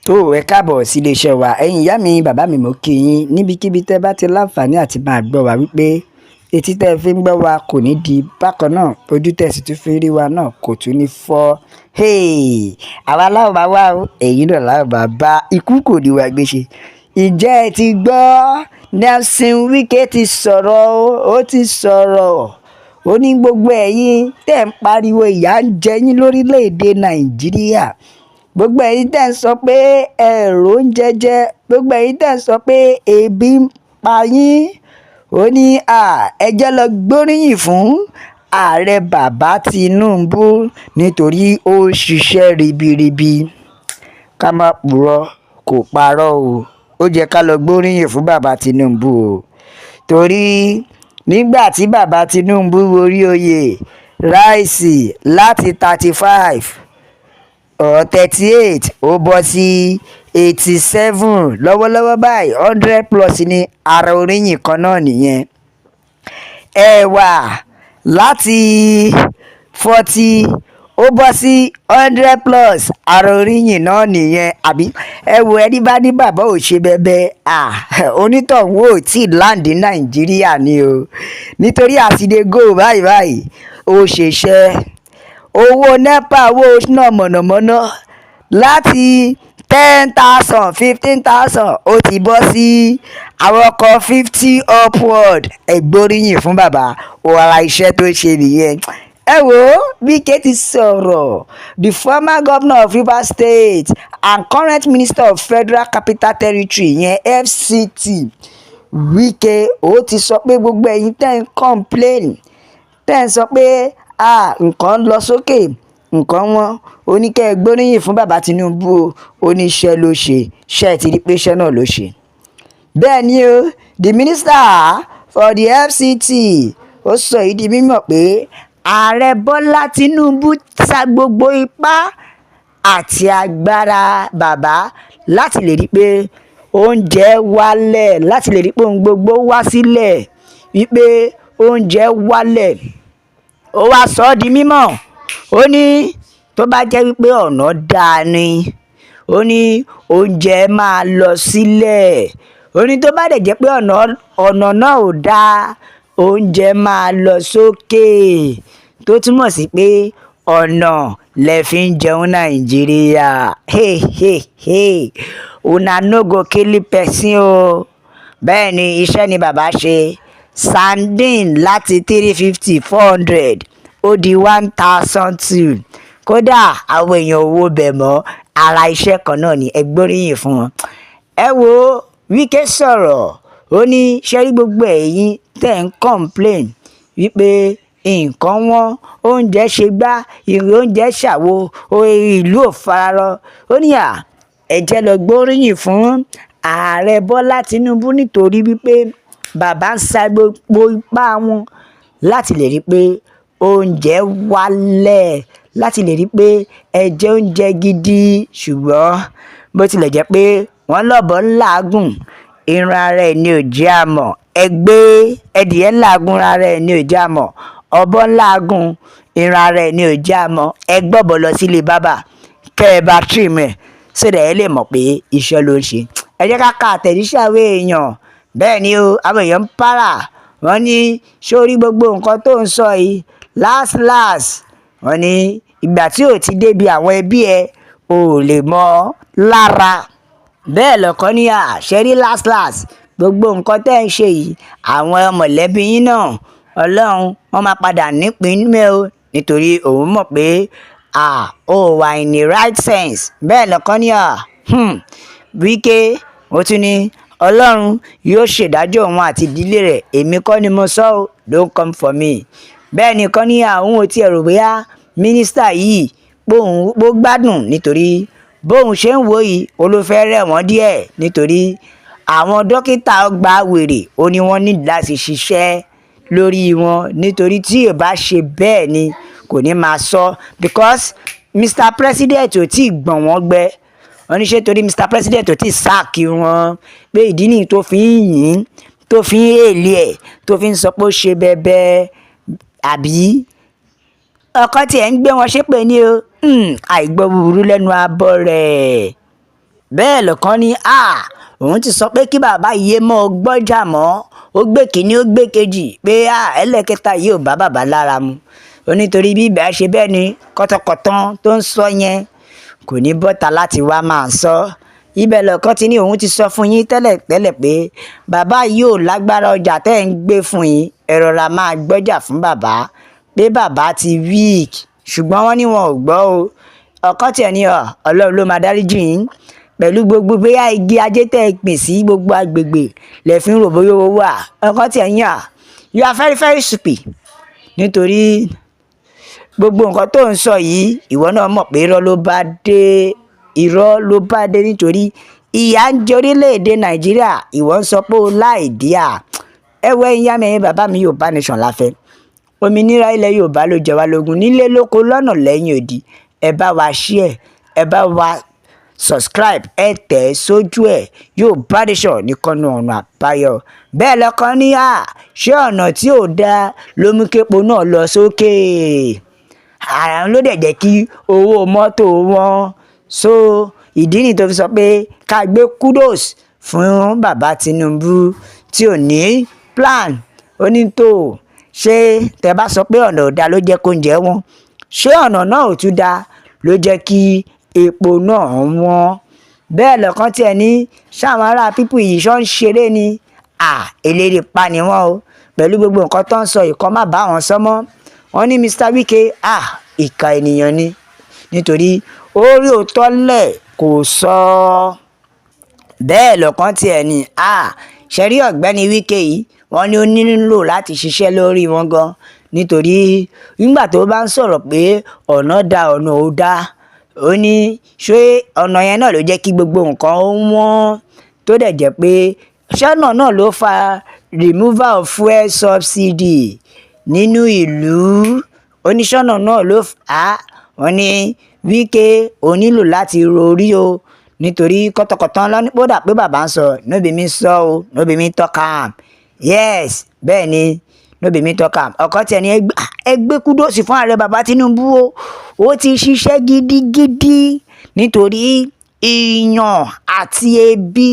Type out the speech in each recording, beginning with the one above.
tó ẹ káàbọ̀ sí iléeṣẹ́ wa ẹ̀yin ìyá mi bàbá mi mo kí yín níbikíbi tẹ́ bá ti láǹfààní àti máa gbọ́ wa wípé etí tẹ́ fi ń gbọ́ wa kò ní di bákan náà ojú tẹ́ sì tún fi ń rí wa náà kò tún ní fọ́ àwa láwọn bá wà ó ẹ̀yin náà láwọn bá bá ikú kò ní wa gbé ṣe. Ǹjẹ́ ẹ ti gbọ́ Nelson Wike ti sọ̀rọ̀ ó ti sọ̀rọ̀ ó ní gbogbo ẹ̀yin tẹ́ ń pariwo ìyà ń jẹ yín lórílẹ̀‐èdè Nàìjíríà, gbogbo ẹ̀yin tẹ́ ń sọ pé ẹ̀rọ ń jẹjẹ, gbogbo ẹ̀yin tẹ́ ń sọ pé ebi ń pa yín, ó ní ẹ jẹ́ lọ gbóríyìn fún ààrẹ bàbá Tinubu nítorí ó ṣiṣẹ́ ribiribi. Ká má purọ́ kò parọ́ o, ó jẹ́ ká lọ gbóríyìn fún bàbá Tinubu o, torí nígbà tí bàbá Tinubu orí oyè ráìsì láti 35 or 38 ó bọ́ sí 87 lọ́wọ́lọ́wọ́ báyìí 100+ ní ara oríyìn kan náà nìyẹn. Ẹ̀wà láti 40 ó bọ́ sí 100+ ara oríyìn náà nìyẹn. Àbí ẹ wo ẹni bá ní bàbá ò ṣe bẹ́bẹ́ onítọ̀hún ò tí ì láǹdì Nàìjíríà ni o, nítorí àtidégò báyìí ó ṣeṣẹ́ owó NEPA owó náà mọ̀nàmọ́ná láti 10,000 15,000 ó ti bọ́ sí àwọn ọkọ̀ 50 upward. Ẹgbóríyìn fún bàbá ara iṣẹ́ tó ṣe nìyẹn. Ẹ wo Wike ti sọ̀rọ̀. The former governor of Rivers State and current minister of Federal Capital Territory yẹn FCT Wike ó ti sọ pé gbogbo ẹ̀yin tẹ́ ń complain tẹ́ ń sọ pé nǹkan lọ sókè nǹkan wọn, ó ní kẹ́ ẹ gbóríyìn fún bàbá Tinubu ó ní iṣẹ́ ló ṣe ti rí pé iṣẹ́ náà ló ṣe. Bẹ́ẹ̀ ni o, the minister for the FCT ó sọ èyí di mímọ̀ pé ààrẹ Bọ́lá Tinubu sa gbogbo ipá àti agbára bàbá láti lè rí pé oúnjẹ wálẹ̀, láti lè rí pé ohun gbogbo wá sílẹ̀, wípé oúnjẹ wálẹ̀. Ó wá sọ ọ́ di mímọ̀, ó ní tó bá jẹ́ wípé ọ̀nà dáa ni, ó ní oúnjẹ máa lọ sílẹ̀, ó ní tó bá dẹ̀ jẹ́ pé ọ̀nà náà ò dáa oúnjẹ máa lọ sókè, tó túmọ̀ sí pé ọ̀nà lẹ fi ń jẹun Nàìjíríà. Una no go kill person o. Bẹ́ẹ̀ ni iṣẹ́ ni bàbá ṣe. Sandin láti 350 400 ó di 1,002. Kódà àwọn èèyàn owó bẹ̀ mọ́ ara iṣẹ́ kan náà ni ẹgbóríyìn fún wọn. Ẹ wo Wike sọ̀rọ̀ ó ní ṣe rí gbogbo ẹ̀yin tẹ́ ń complain wípé nǹkan wọn oúnjẹ ṣe gbá oúnjẹ ṣàwo ìlú ò fararọ, ó ní ẹ jẹ́ lọ gbóríyìn fún ààrẹ Bọ́lá Tinubu nítorí wípé bàbá ń sa gbogbo ipá wọn láti lè rí pé oúnjẹ wálẹ̀, láti lè rí pé ẹ jẹ oúnjẹ gidi. Ṣùgbọ́n bó tilẹ̀ jẹ́ pé wọ́n lọ́bọ̀ ń làágùn irun ara ẹ̀ ní ò jẹ́ àmọ́, ẹdìyẹ ń làágùn ara ẹ̀ ní ò jẹ́ àmọ́, ọ̀bọ ń làágùn irun ara ẹ̀ ní ò jẹ́ àmọ́. Ẹ gbọ́bọ̀ lọ sílé bàbá kẹ́ ẹ bá trim ẹ̀ sódà ẹ lè mọ̀ pé iṣẹ́ ló ń ṣe. Ẹ jẹ́ ká ka àtẹ̀jíṣẹ́ àwọn èèyàn. Bẹ́ẹ̀ ni o, àwọn èèyàn ń para wọ́n ní sórí gbogbo nǹkan tó ń sọ yìí last wọ́n ní ìgbà tí ò ti débi àwọn ẹbí ẹ ò lè mọ̀ lára. Bẹ́ẹ̀ lọ́kọ́ ní àṣẹrí last gbogbo nǹkan tẹ́ ń ṣe yìí àwọn mọ̀lẹ́bí yín náà Ọlọ́run wọ́n máa padà nípìn mẹ́ o, nítorí òun mọ̀ pé ó wà in the right sense. Bẹ́ẹ̀ lọ́kọ́ ní Wike ó tún ní Ọlọ́run yóò ṣèdájọ́ òun àti ìdílé rẹ̀, èmi kọ́ ni mo sọ ọ́, don't come for me. Bẹ́ẹ̀ ni kan ní àwọn ò tiẹ̀ rò bóyá mínísítà yìí pó gbádùn, nítorí bóun ṣe ń wò yìí ó ló fẹ́ rẹ̀ wọ́n díẹ̀, nítorí àwọn dókítà gba wèrè ó ní wọ́n ní láti ṣiṣẹ́ lórí wọn, nítorí tí ò bá ṣe bẹ́ẹ̀ ni kò ní máa sọ because Mr. President ò tí ì gbọ̀n wọ́n gbẹ. Wọ́n ní ṣé torí Mr. President ò tí ì sáàkì wọn pé ìdí nìyí tó fi ń yìn tó fi ń èlé ẹ̀ tó fi ń sọ pé ó ṣe bẹ́ẹ̀ àbí ọkọ tí ẹ̀ ń gbé wọn ṣépè ní o àìgbọ́ búburú lẹ́nu abọ́ rẹ̀. bẹ́ẹ̀ lọ́kàn ní òun ti sọ pé kí bàbá yé mọ́ ọ gbọ́jà mọ́ ó gbé kínní ó gbé kejì pé ẹlẹ́kẹta yìí ò bá bàbá lára mu ó nítorí bí ìbá ṣe bẹ́ẹ̀ ni kọ́tọ̀kọ̀tàn tó ń sọ yẹn kò ní bọ́ta láti wá máa sọ ibẹ̀ lọ́kàn ti ní òun ti sọ fún yín tẹ́lẹ̀ pé bàbá yìí ò lágbára ọjà tẹ́ ẹ̀ ń gbé fún yín ẹ rọra máa gbọ́jà fún bàbá pé bàbá ti weak ṣùgbọ́n wọ́n ní wọn ò gbọ́ o ọkàn tiẹ̀ ní ọlọ́run ló máa dáríjì yín pẹ̀lú gbogbo bóyá igi ajé tẹ́ ẹ pín sí gbogbo agbègbè lẹ fi ń rò bóyá owó wà ọkàn tiẹ̀ ní you are very very stupid nítorí gbogbo nǹkan tó ń sọ yìí ìwọ náà mọ̀ pé irọ́ ló bá dé nítorí ìyà ń jẹ orílẹ̀-èdè nàìjíríà ìwọ ń sọ pé ó láì díà ẹwẹ́ ìyá mi bàbá mi Yorùbá nation láfẹ́ òmìnira ilẹ̀ Yorùbá ló jẹ wá lógún nílé lóko lọ́nà lẹ́yìn odi ẹ bá wa share ẹ bá wa subscribe ẹ tẹ̀ sójú ẹ̀ Yorùbá nation nìkan ní ọ̀nà àbáyọ bẹ́ẹ̀ lọ́kàn ní ṣé ọ̀nà tí ò dáa ló mú képo náà lọ sókè àrùn ló dẹ̀ jẹ́ kí owó mọ́tò wọn so ìdí nìyí tó fi sọ pé ká gbé kudos fún bàbá Tinubu tí ò ní plan ó ní tó ṣé tẹ bá sọ pé ọ̀nà ò dáa ló jẹ́ kó ń jẹ́ wọn ṣé ọ̀nà náà ò tún dáa ló jẹ́ kí epo náà wọ́n bẹ́ẹ̀ lọ́kàn tiẹ̀ ní sáwọn ará pípù yìí ṣọ́ ń ṣeré ni eléré pa ni wọ́n o pẹ̀lú gbogbo nǹkan tó ń sọ ìkọ́ má bá wọn sọ mọ́ wọ́n ní Mr. Wike ìka ènìyàn ni nítorí orí òótọ́ lẹ̀ kò sọ bẹ́ẹ̀ lọ́kàn tiẹ̀ ní ṣẹ́rí ọ̀gbẹ́ni Wike yìí wọ́n ní ó nílò láti ṣiṣẹ́ lórí wọn gan nítorí nígbà tó bá ń sọ̀rọ̀ pé ọ̀nà da ọ̀nà ò dá ó ní ṣé ọ̀nà yẹn náà ló jẹ́ kí gbogbo nǹkan ó wọ́n tó dẹ̀ jẹ́ pé ṣọ́nà náà ló fa removal of fuel subsidy nínú ìlú oníṣọ́nà náà ló wọ́n ní Wike ó nílò láti rorí o nítorí kọ́tọ̀kọ̀tàn lọ́nìpọ̀dà pé bàbá ń sọ nóbi mi sọ o nóbi mi tọ́ka yes bẹ́ẹ̀ ni nóbi mi tọ́ka ọkọ tiẹ̀ ní ẹgbẹ́ kúdòsì fún ààrẹ bàbá Tinubu ó ti ṣiṣẹ́ gidigidi nítorí ìyàn àti ebi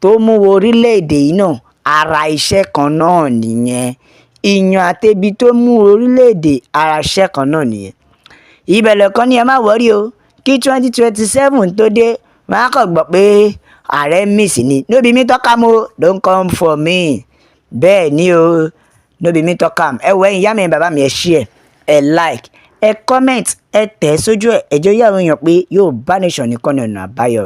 tó mú orílẹ̀-èdè yìí náà ara iṣẹ́ kan náà nìyẹn ìyàn àti ebi tó mú orílẹ̀-èdè ara iṣẹ́ kan náà nìyẹn ibẹ̀ lọ́kàn ni ẹ má wọ́rí o kí 2027 tó dé wọ́n á kàn gbọ́ pé ààrẹ miss ni nóbi mi tọ́ka mo don't come for me bẹ́ẹ̀ ni o nóbi mi tọ́ka ẹ wọ ẹ̀yin ìyá mi bàbá mi ẹ share ẹ like ẹ comment ẹ tẹ̀ sójú ẹjọ́ yàrá èèyàn pé Yorùbá nation nìkan ní ọ̀nà àbáyọ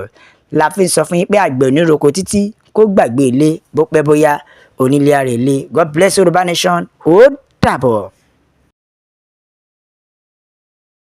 la fi ń sọ fún yín pé àgbẹ̀ oníroko títí kó gbàgbé ilé bó pẹ́ bóyá onílé ara ilé God bless Yorùbá nation ó dàbọ̀.